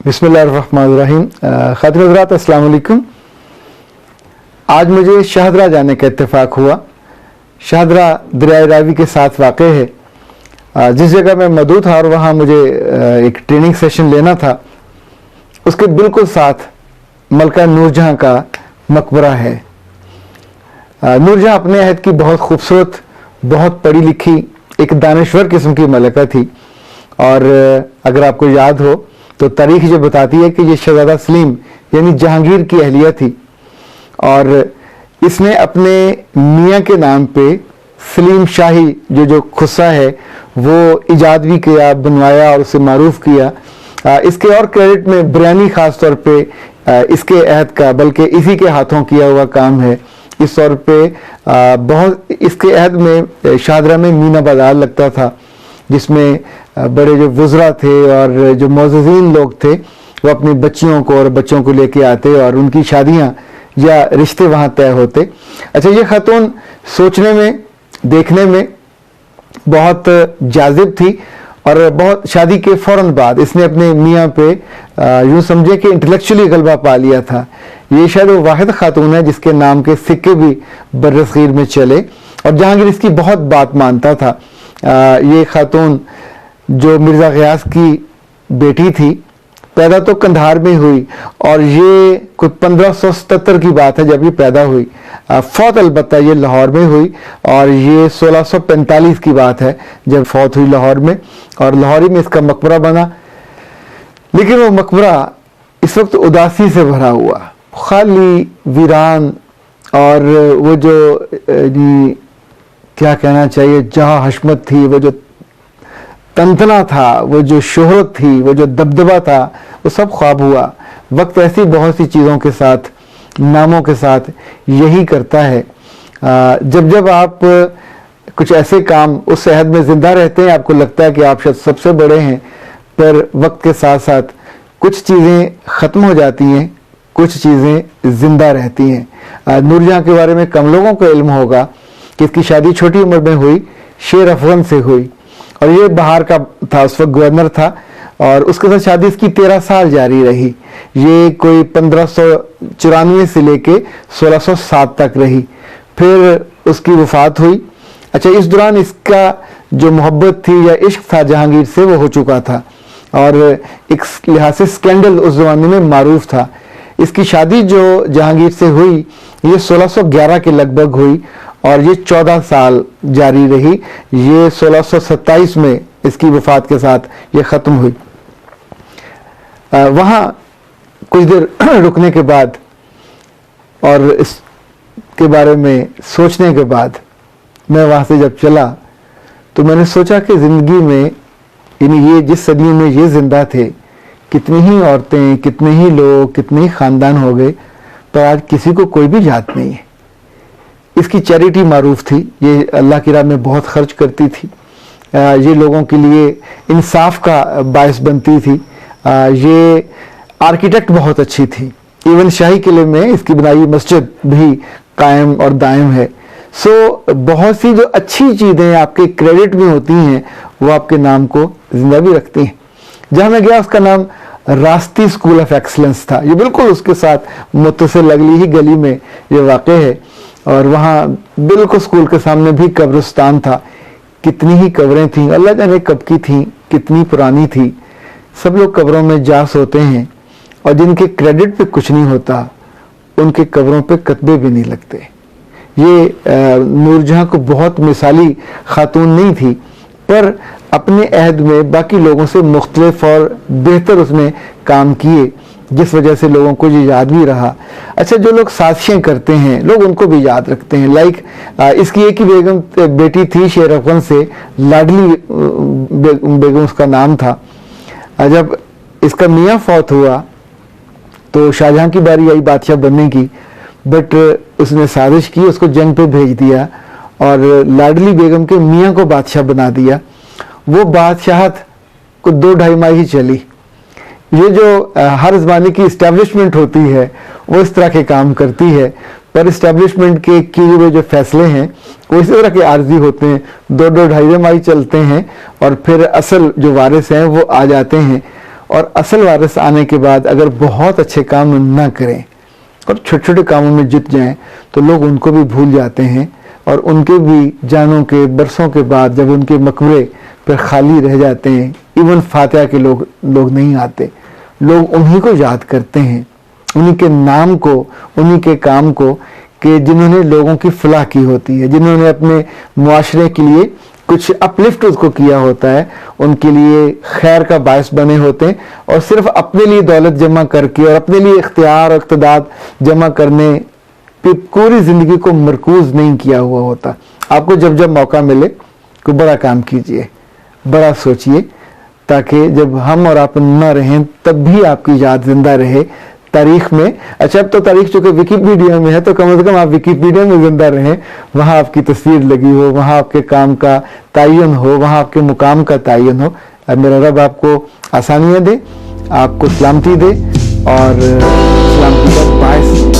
बिस्मिल्लाहिर्रहमानिर्रहीम। खातिन हज़रात अस्सलाम वालेकुम। आज मुझे शाहदरा जाने का इत्तेफाक हुआ। शाहदरा दरियाए रावी के साथ वाक़ है। जिस जगह मैं मौजूद था और वहाँ मुझे एक ट्रेनिंग सेशन लेना था, उसके बिल्कुल साथ मलका नूरजहाँ का मकबरा है। नूरजहाँ अपने अहद की बहुत खूबसूरत, बहुत पढ़ी लिखी, एक दानश्वर किस्म की मलका थी। और अगर आपको याद हो तो तारीख ये बताती है कि ये शहजादा सलीम यानी जहांगीर की अहलिया थी और इसने अपने मियाँ के नाम पे सलीम शाही जो खुस्सा है वो इजाद भी किया, बनवाया और उसे मारूफ किया। इसके और क्रेडिट में बिरयानी ख़ास तौर पे इसके अहद का, बल्कि इसी के हाथों किया हुआ काम है। इस तौर पे बहुत इसके अहद में शाहदरा में मीना बाजार लगता था, जिसमें बड़े जो वुज़रा थे और जो मोअज़्ज़िज़ीन लोग थे वो अपनी बच्चियों को और बच्चों को लेके आते और उनकी शादियां या रिश्ते वहाँ तय होते। अच्छा, ये खातून सोचने में, देखने में बहुत जाज़िब थी और बहुत शादी के फ़ौरन बाद इसने अपने मियाँ पे यूँ समझे कि इंटेलेक्चुअली गलबा पा लिया था। ये शायद वो वाहिद खातून है जिसके नाम के सिक्के भी बर्रसगीर में चले और जहांगीर इसकी बहुत बात मानता था। ये खातून जो मिर्ज़ा ग़ियास की बेटी थी, पैदा तो कंधार में हुई और ये कुछ 1577 की बात है जब ये पैदा हुई। फौत अलबत्ता ये लाहौर में हुई और ये 1645 की बात है जब फौत हुई लाहौर में, और लाहौरी में इसका मकबरा बना। लेकिन वो मकबरा इस वक्त उदासी से भरा हुआ, खाली, वीरान, और वो जो क्या कहना चाहिए, जहाँ हशमत थी, वो जो तंतना था, वो जो शोहरत थी, वो जो दबदबा था, वो सब ख्वाब हुआ। वक्त ऐसी बहुत सी चीज़ों के साथ, नामों के साथ यही करता है। जब जब आप कुछ ऐसे काम उस सेहत में ज़िंदा रहते हैं, आपको लगता है कि आप शायद सबसे बड़े हैं, पर वक्त के साथ साथ कुछ चीज़ें ख़त्म हो जाती हैं, कुछ चीज़ें ज़िंदा रहती हैं। नूरजहाँ के बारे में कम लोगों को इल्म होगा कि इसकी शादी छोटी उम्र में हुई, शेर अफगन से हुई और ये बाहर का था, उस वक्त गवर्नर था, और उसके साथ शादी इसकी 13 साल जारी रही। ये कोई 1594 से लेके 1607 तक रही, फिर उसकी वफात हुई। अच्छा, इस दौरान इसका जो मोहब्बत थी या इश्क था जहांगीर से, वो हो चुका था और एक लिहाज से स्कैंडल उस ज़माने में मारूफ था। इसकी शादी जो जहांगीर से हुई ये 1611 के लगभग हुई और ये 14 साल जारी रही। ये 1627 में इसकी वफात के साथ ये ख़त्म हुई। वहाँ कुछ देर रुकने के बाद और इसके बारे में सोचने के बाद मैं वहाँ से जब चला तो मैंने सोचा कि ज़िंदगी में, यानी ये जिस सदी में ये ज़िंदा थे, कितनी ही औरतें, कितने ही लोग, कितने ही ख़ानदान हो गए, पर आज किसी को कोई भी जात नहीं है। इसकी चैरिटी मारूफ थी, ये अल्लाह की राह में बहुत खर्च करती थी, ये लोगों के लिए इंसाफ का बायस बनती थी, ये आर्किटेक्ट बहुत अच्छी थी। इवन शाही किले में इसकी बनाई मस्जिद भी कायम और दायम है। सो बहुत सी जो अच्छी चीज़ें आपके क्रेडिट में होती हैं वो आपके नाम को जिंदा भी रखती हैं। जहाँ मैं गया उसका नाम रास्ती स्कूल ऑफ एक्सलेंस था। ये बिल्कुल उसके साथ मुत्तसिल अगली ही गली में ये वाक़ है और वहाँ बिल्कुल स्कूल के सामने भी कब्रिस्तान था। कितनी ही कब्रें थीं, अल्लाह जाने कब की थीं, कितनी पुरानी थी। सब लोग कब्रों में जा सोते हैं और जिनके क्रेडिट पे कुछ नहीं होता उनके कब्रों पे कतबे भी नहीं लगते। ये नूरजहाँ को बहुत मिसाली खातून नहीं थी, पर अपने अहद में बाकी लोगों से मुख्तलिफ और बेहतर उसने काम किए, जिस वजह से लोगों को ये याद भी रहा। अच्छा, जो लोग साजिशें करते हैं लोग उनको भी याद रखते हैं। लाइक इसकी एक ही बेटी थी शेर अफगन से, लाडली बेगम उसका नाम था। जब इसका मियाँ फौत हुआ तो शाहजहां की बारी आई बादशाह बनने की, बट उसने साजिश की, उसको जंग पे भेज दिया और लाडली बेगम के मियाँ को बादशाह बना दिया। वो बादशाहत को 2-2.5 माह ही चली। ये जो हर ज़माने की इस्टेब्लिशमेंट होती है वो इस तरह के काम करती है, पर इस्टेब्लिशमेंट के किए हुए जो फैसले हैं वो इसी तरह के आर्जी होते हैं। 2-2-2.5 माह चलते हैं और फिर असल जो वारिस हैं वो आ जाते हैं और असल वारिस आने के बाद अगर बहुत अच्छे काम ना करें और छोटे छोटे कामों में जुट जाएं तो लोग उनको भी भूल जाते हैं और उनके भी जानों के बरसों के बाद जब उनके मकबरे पर खाली रह जाते हैं, इवन फातिहा के लोग नहीं आते, लोग उन्हीं को याद करते हैं, उन्हीं के नाम को, उन्हीं के काम को कि जिन्होंने लोगों की फलाह की होती है, जिन्होंने अपने मुआशरे के लिए कुछ अपलिफ्ट उसको किया होता है, उनके लिए खैर का बायस बने होते हैं और सिर्फ अपने लिए दौलत जमा करके और अपने लिए इख्तियार और इक़्तिदार जमा करने पे पूरी जिंदगी को मरकूज नहीं किया हुआ होता। आपको जब जब मौका मिले कोई बड़ा काम कीजिए, बड़ा सोचिए, ताकि जब हम और आप न रहें तब भी आपकी याद जिंदा रहे तारीख में। अच्छा, अब तो तारीख चूंकि विकिपीडिया में है तो कम से कम आप विकिपीडिया में जिंदा रहें, वहां आपकी तस्वीर लगी हो, वहां आपके काम का तायन हो, वहां आपके मुकाम का तायन हो। अब मेरा रब आपको आसानियां दे, आपको सलामती दे और सलामती का बायस